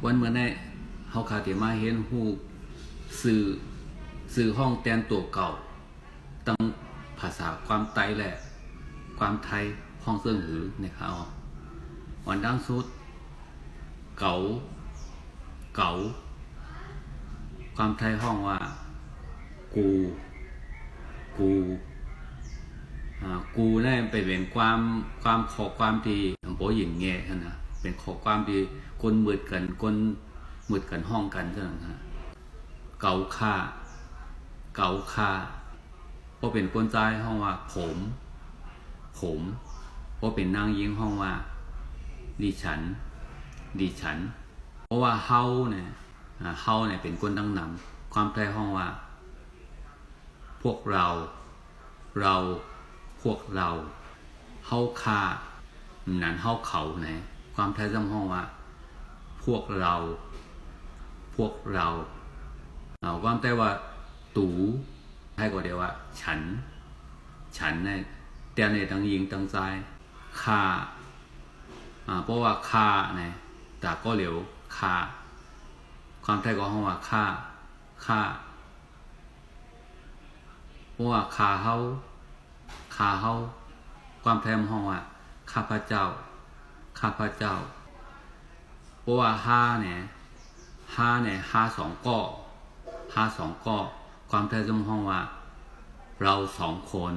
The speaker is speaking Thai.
วันเมื่อในเฮาขาเตมาเห็นฮู้สื่อห้องแตนตัวเก่าตั้งภาษาความไต้และความไทยห้องเสื่องหือในข่าววันดังสุดเก๋าความไทยห้องว่ากูนี่ไปเป็นความขอความดีของโบหญิงแง่นะเป็นขอความดีคนมืดกันห้องกันเท่านั้นนะเก๋าค่าเพราะเป็นคนใจห้องว่าผมเพราะเป็นนางยิงห้องว่าดิฉันเพราะว่าเฮาเนี่ยเป็นคนดังนำความไทยห้องว่าพวกเราเฮาค่านั้นเฮาเขาเนี่ยความไทยจำห้องว่าพวกเราความไทยว่าตูไทยก็เรียกว่าฉันเนี่ยแต่ในตั้งยิงตั้งใจค่าเพราะว่าค่าเนี่ยแต่ก็เหลียวค่าความไทยก็ห้องว่าค่าเพราะว่าค่าเฮาความไทยห้องว่าข้าพเจ้าเพราะว่าห้าสองก้อความไทยจำห้องว่าเราสองคน